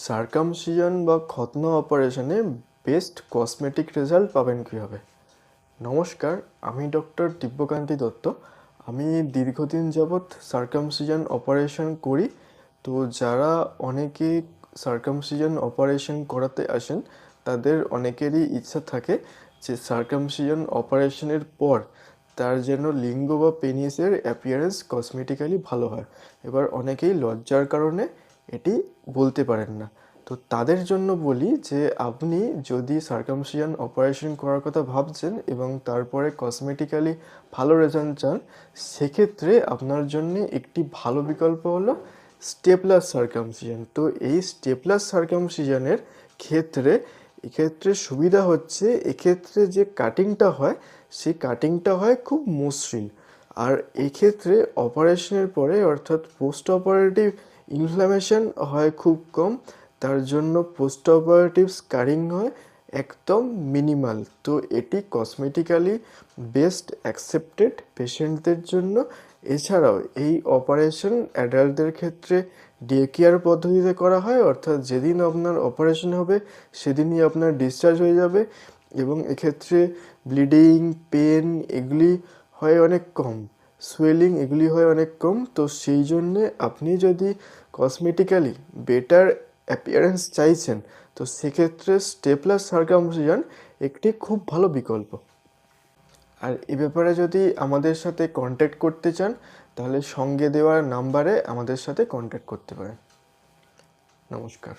সার্কামসিজন বা খতনা অপারেশনে best cosmetic result পাবেন কীভাবে? নমস্কার, আমি ডক্টর দিব্যকান্তি দত্ত। আমি দীর্ঘদিন যাবৎ সার্কামসিজন অপারেশন করি। তো যারা অনেকে সার্কামসিজন অপারেশন করাতে আসেন, তাদের অনেকেরই ইচ্ছা থাকে যে সার্কামসিজন অপারেশনের পর তার যেন লিঙ্গ বা পেনিসের অ্যাপিয়ারেন্স কসমেটিক্যালি ভালো হয়। এবার অনেকেই লজ্জার কারণে এটি বলতে পারেন না। তো তাদের জন্য বলি যে আপনি যদি সার্কামসিজন অপারেশন করার কথা ভাবছেন এবং তারপরে কসমেটিক্যালি ভালো রেজাল্ট চান, সেক্ষেত্রে আপনার জন্য একটি ভালো বিকল্প হলো স্টেপলার সার্কামসিজন। তো এই স্টেপলার সার্কামসিজনের এক্ষেত্রে সুবিধা হচ্ছে, এক্ষেত্রে যে কাটিংটা হয় সেই কাটিংটা হয় খুব মসৃণ। আর এক্ষেত্রে অপারেশনের পরে অর্থাৎ পোস্ট অপারেটিভ ইনফ্ল্যামেশন হয় খুব কম, তার জন্য পোস্ট অপারেটিভ স্কারিং হয় একদম মিনিমাল। তো এটি কসমেটিক্যালি বেস্ট অ্যাকসেপ্টেড পেশেন্টদের জন্য। এছাড়াও এই অপারেশন অ্যাডাল্টদের ক্ষেত্রে ডে কেয়ার পদ্ধতিতে করা হয়, অর্থাৎ যেদিন আপনার অপারেশন হবে সেদিনই আপনার ডিসচার্জ হয়ে যাবে এবং এক্ষেত্রে ব্লিডিং, পেন এগুলি হয় অনেক কম, সোয়েলিং এগুলি হয় অনেক কম। তো সেই জন্যে আপনি যদি কসমেটিক্যালি বেটার অ্যাপিয়ারেন্স চাইছেন, তো সেক্ষেত্রে স্টেপলার সার্কামসিজন একটি খুব ভালো বিকল্প। আর এ ব্যাপারে যদি আমাদের সাথে কন্ট্যাক্ট করতে চান, তাহলে সঙ্গে দেওয়া নাম্বারে আমাদের সাথে কন্ট্যাক্ট করতে পারেন। নমস্কার।